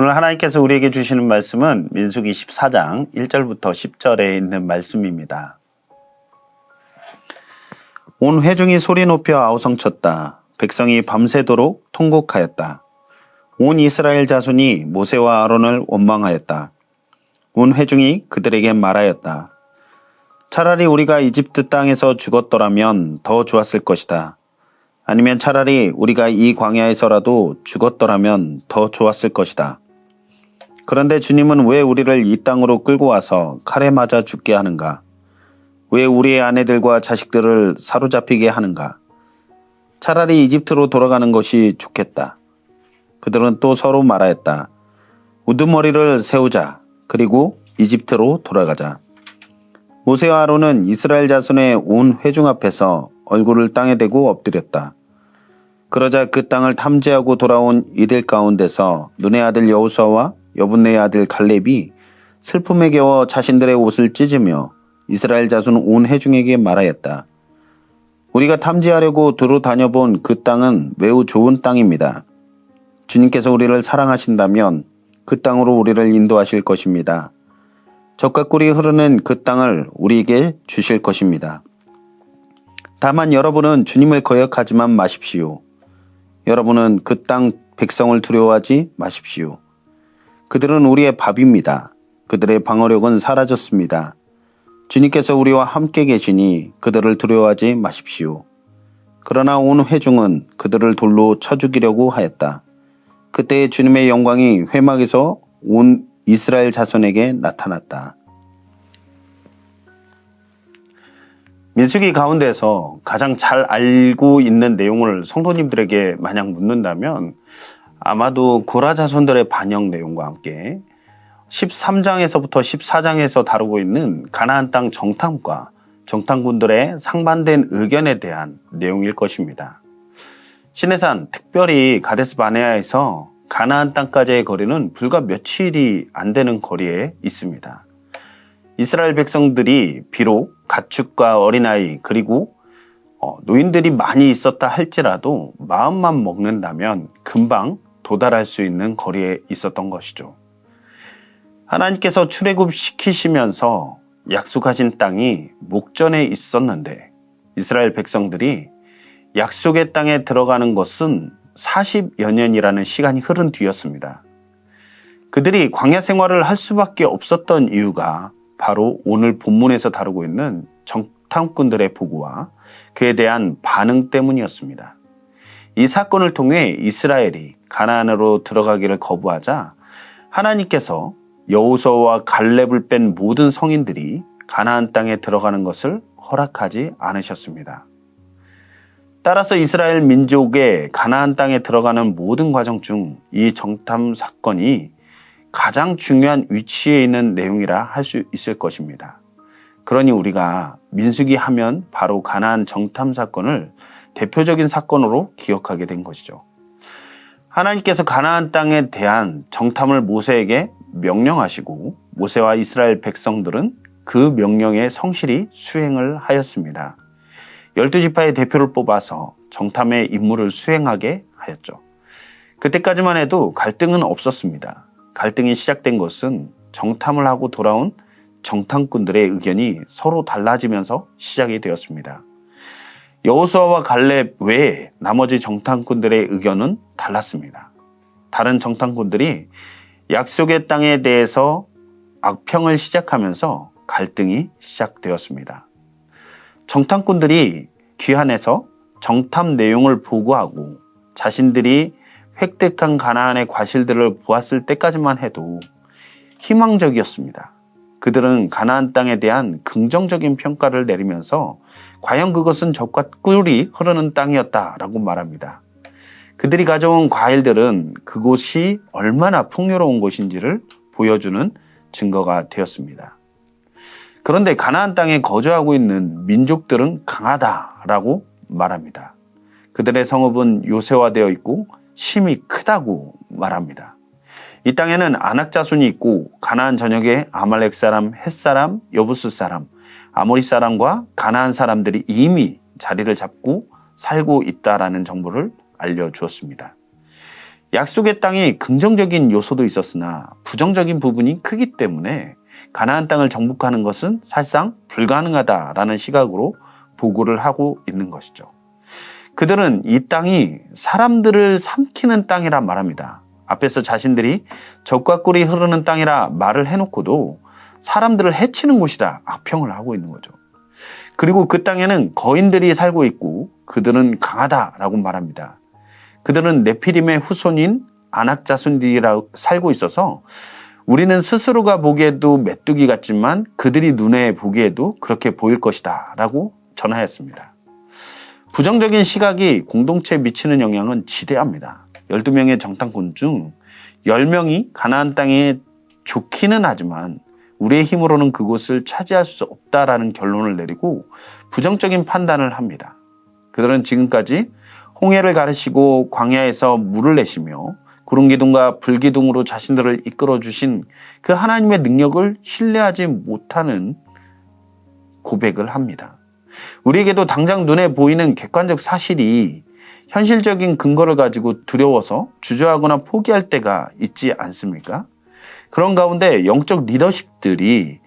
오늘 하나님께서 우리에게 주시는 말씀은 민수기 14장 1절부터 10절에 있는 말씀입니다. 온 회중이 소리 높여 아우성쳤다. 백성이 밤새도록 통곡하였다. 온 이스라엘 자손이 모세와 아론을 원망하였다. 온 회중이 그들에게 말하였다. 차라리 우리가 이집트 땅에서 죽었더라면 더 좋았을 것이다. 아니면 차라리 우리가 이 광야에서라도 죽었더라면 더 좋았을 것이다. 그런데 주님은 왜 우리를 이 땅으로 끌고 와서 칼에 맞아 죽게 하는가? 왜 우리의 아내들과 자식들을 사로잡히게 하는가? 차라리 이집트로 돌아가는 것이 좋겠다. 그들은 또 서로 말하였다. 우두머리를 세우자. 그리고 이집트로 돌아가자. 모세와 아론은 이스라엘 자손의 온 회중 앞에서 얼굴을 땅에 대고 엎드렸다. 그러자 그 땅을 탐지하고 돌아온 이들 가운데서 눈의 아들 여호수아와 여분네의 아들 갈렙이 슬픔에 겨워 자신들의 옷을 찢으며 이스라엘 자손 온 회중에게 말하였다. 우리가 탐지하려고 두루 다녀본 그 땅은 매우 좋은 땅입니다. 주님께서 우리를 사랑하신다면 그 땅으로 우리를 인도하실 것입니다. 젖과 꿀이 흐르는 그 땅을 우리에게 주실 것입니다. 다만 여러분은 주님을 거역하지만 마십시오. 여러분은 그 땅 백성을 두려워하지 마십시오. 그들은 우리의 밥입니다. 그들의 방어력은 사라졌습니다. 주님께서 우리와 함께 계시니 그들을 두려워하지 마십시오. 그러나 온 회중은 그들을 돌로 쳐 죽이려고 하였다. 그때 주님의 영광이 회막에서 온 이스라엘 자손에게 나타났다. 민수기 가운데서 가장 잘 알고 있는 내용을 성도님들에게 만약 묻는다면 아마도 고라 자손들의 반역 내용과 함께 13장에서부터 14장에서 다루고 있는 가나안 땅 정탐과 정탐꾼들의 상반된 의견에 대한 내용일 것입니다. 시내산, 특별히 가데스 바네아에서 가나안 땅까지의 거리는 불과 며칠이 안 되는 거리에 있습니다. 이스라엘 백성들이 비록 가축과 어린아이 그리고 노인들이 많이 있었다 할지라도 마음만 먹는다면 금방 도달할 수 있는 거리에 있었던 것이죠. 하나님께서 출애굽시키시면서 약속하신 땅이 목전에 있었는데 이스라엘 백성들이 약속의 땅에 들어가는 것은 40여 년이라는 시간이 흐른 뒤였습니다. 그들이 광야 생활을 할 수밖에 없었던 이유가 바로 오늘 본문에서 다루고 있는 정탐꾼들의 보고와 그에 대한 반응 때문이었습니다. 이 사건을 통해 이스라엘이 가나안으로 들어가기를 거부하자 하나님께서 여호수아와 갈렙을 뺀 모든 성인들이 가나안 땅에 들어가는 것을 허락하지 않으셨습니다. 따라서 이스라엘 민족의 가나안 땅에 들어가는 모든 과정 중 이 정탐 사건이 가장 중요한 위치에 있는 내용이라 할 수 있을 것입니다. 그러니 우리가 민수기 하면 바로 가나안 정탐 사건을 대표적인 사건으로 기억하게 된 것이죠. 하나님께서 가나안 땅에 대한 정탐을 모세에게 명령하시고 모세와 이스라엘 백성들은 그 명령에 성실히 수행을 하였습니다. 12지파의 대표를 뽑아서 정탐의 임무를 수행하게 하였죠. 그때까지만 해도 갈등은 없었습니다. 갈등이 시작된 것은 정탐을 하고 돌아온 정탐꾼들의 의견이 서로 달라지면서 시작이 되었습니다. 여호수아와 갈렙 외에 나머지 정탐꾼들의 의견은 달랐습니다. 다른 정탐꾼들이 약속의 땅에 대해서 악평을 시작하면서 갈등이 시작되었습니다. 정탐꾼들이 귀환해서 정탐 내용을 보고하고 자신들이 획득한 가나안의 과실들을 보았을 때까지만 해도 희망적이었습니다. 그들은 가나안 땅에 대한 긍정적인 평가를 내리면서 과연 그것은 젖과 꿀이 흐르는 땅이었다라고 말합니다. 그들이 가져온 과일들은 그곳이 얼마나 풍요로운 곳인지를 보여주는 증거가 되었습니다. 그런데 가나안 땅에 거주하고 있는 민족들은 강하다라고 말합니다. 그들의 성읍은 요새화되어 있고 심이 크다고 말합니다. 이 땅에는 아낙 자손이 있고 가나안 전역에 아말렉 사람, 헷 사람, 여부스 사람, 아모리 사람과 가나안 사람들이 이미 자리를 잡고 살고 있다라는 정보를 알려주었습니다. 약속의 땅에 긍정적인 요소도 있었으나 부정적인 부분이 크기 때문에 가나안 땅을 정복하는 것은 사실상 불가능하다라는 시각으로 보고를 하고 있는 것이죠. 그들은 이 땅이 사람들을 삼키는 땅이라 말합니다. 앞에서 자신들이 젖과 꿀이 흐르는 땅이라 말을 해놓고도 사람들을 해치는 곳이다 악평을 하고 있는 거죠. 그리고 그 땅에는 거인들이 살고 있고 그들은 강하다라고 말합니다. 그들은 네피림의 후손인 아낙 자손들이라 살고 있어서 우리는 스스로가 보기에도 메뚜기 같지만 그들이 눈에 보기에도 그렇게 보일 것이다 라고 전하였습니다. 부정적인 시각이 공동체에 미치는 영향은 지대합니다. 12명의 정탐꾼 중 10명이 가나안 땅에 좋기는 하지만 우리의 힘으로는 그곳을 차지할 수 없다라는 결론을 내리고 부정적인 판단을 합니다. 그들은 지금까지 홍해를 가르시고 광야에서 물을 내시며 구름기둥과 불기둥으로 자신들을 이끌어 주신 그 하나님의 능력을 신뢰하지 못하는 고백을 합니다. 우리에게도 당장 눈에 보이는 객관적 사실이 현실적인 근거를 가지고 두려워서 주저하거나 포기할 때가 있지 않습니까? 그런 가운데 영적 리더십들이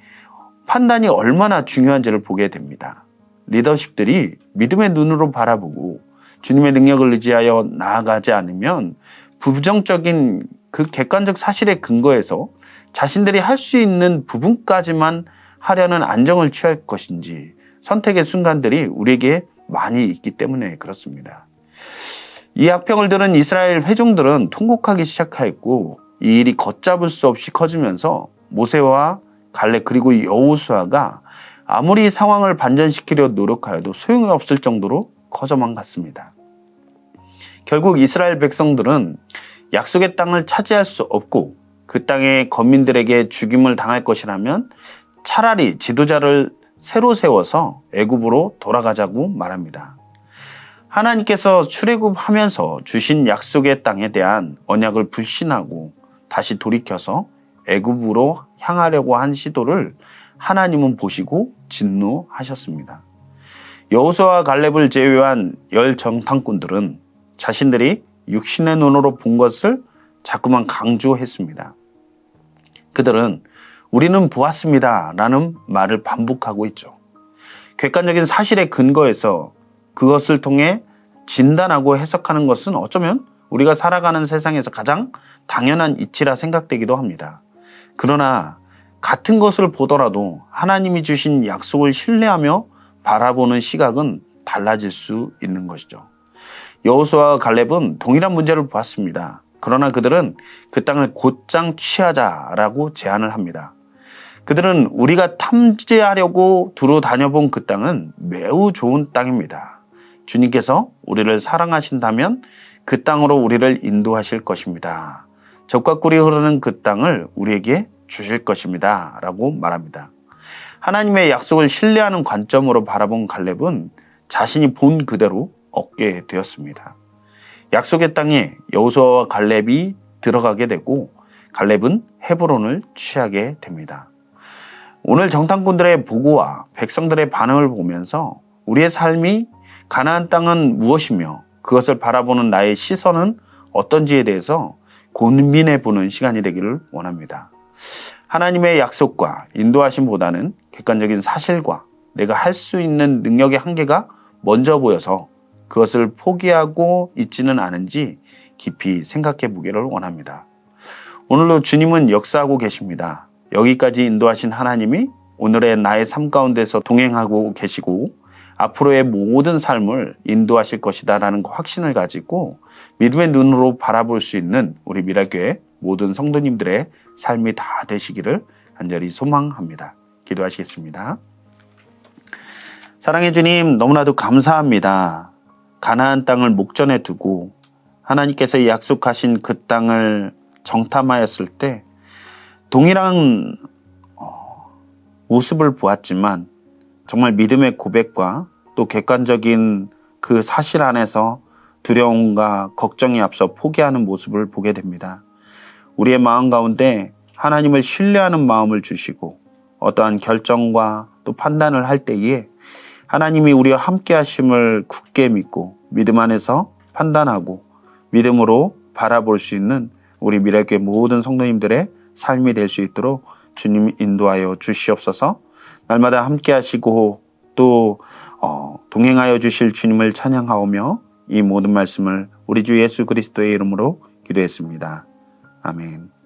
판단이 얼마나 중요한지를 보게 됩니다. 리더십들이 믿음의 눈으로 바라보고 주님의 능력을 의지하여 나아가지 않으면 부정적인 그 객관적 사실의 근거에서 자신들이 할 수 있는 부분까지만 하려는 안정을 취할 것인지 선택의 순간들이 우리에게 많이 있기 때문에 그렇습니다. 이 악평을 들은 이스라엘 회중들은 통곡하기 시작하였고 이 일이 걷잡을 수 없이 커지면서 모세와 갈렙 그리고 여호수아가 아무리 상황을 반전시키려 노력하여도 소용이 없을 정도로 커져만 갔습니다. 결국 이스라엘 백성들은 약속의 땅을 차지할 수 없고 그 땅의 거민들에게 죽임을 당할 것이라면 차라리 지도자를 새로 세워서 애굽으로 돌아가자고 말합니다. 하나님께서 출애굽하면서 주신 약속의 땅에 대한 언약을 불신하고 다시 돌이켜서 애굽으로 향하려고 한 시도를 하나님은 보시고 진노하셨습니다. 여호수아와 갈렙을 제외한 10 정탐꾼들은 자신들이 육신의 눈으로 본 것을 자꾸만 강조했습니다. 그들은 우리는 보았습니다 라는 말을 반복하고 있죠. 객관적인 사실의 근거에서 그것을 통해 진단하고 해석하는 것은 어쩌면 우리가 살아가는 세상에서 가장 당연한 이치라 생각되기도 합니다. 그러나 같은 것을 보더라도 하나님이 주신 약속을 신뢰하며 바라보는 시각은 달라질 수 있는 것이죠. 여호수아와 갈렙은 동일한 문제를 보았습니다. 그러나 그들은 그 땅을 곧장 취하자라고 제안을 합니다. 그들은 우리가 탐지하려고 두루 다녀본 그 땅은 매우 좋은 땅입니다. 주님께서 우리를 사랑하신다면 그 땅으로 우리를 인도하실 것입니다. 젖과 꿀이 흐르는 그 땅을 우리에게 주실 것입니다. 라고 말합니다. 하나님의 약속을 신뢰하는 관점으로 바라본 갈렙은 자신이 본 그대로 얻게 되었습니다. 약속의 땅에 여호수아와 갈렙이 들어가게 되고 갈렙은 헤브론을 취하게 됩니다. 오늘 정탐꾼들의 보고와 백성들의 반응을 보면서 우리의 삶이 가나안 땅은 무엇이며 그것을 바라보는 나의 시선은 어떤지에 대해서 고민해 보는 시간이 되기를 원합니다. 하나님의 약속과 인도하심보다는 객관적인 사실과 내가 할 수 있는 능력의 한계가 먼저 보여서 그것을 포기하고 있지는 않은지 깊이 생각해 보기를 원합니다. 오늘도 주님은 역사하고 계십니다. 여기까지 인도하신 하나님이 오늘의 나의 삶 가운데서 동행하고 계시고 앞으로의 모든 삶을 인도하실 것이다 라는 확신을 가지고 믿음의 눈으로 바라볼 수 있는 우리 미랄교회 모든 성도님들의 삶이 다 되시기를 간절히 소망합니다. 기도하시겠습니다. 사랑해 주님, 너무나도 감사합니다. 가나안 땅을 목전에 두고 하나님께서 약속하신 그 땅을 정탐하였을 때 동일한 모습을 보았지만 정말 믿음의 고백과 또 객관적인 그 사실 안에서 두려움과 걱정이 앞서 포기하는 모습을 보게 됩니다. 우리의 마음 가운데 하나님을 신뢰하는 마음을 주시고 어떠한 결정과 또 판단을 할 때에 하나님이 우리와 함께 하심을 굳게 믿고 믿음 안에서 판단하고 믿음으로 바라볼 수 있는 우리 미랄교회 모든 성도님들의 삶이 될 수 있도록 주님 인도하여 주시옵소서. 날마다 함께 하시고 또 동행하여 주실 주님을 찬양하오며 이 모든 말씀을 우리 주 예수 그리스도의 이름으로 기도했습니다. 아멘.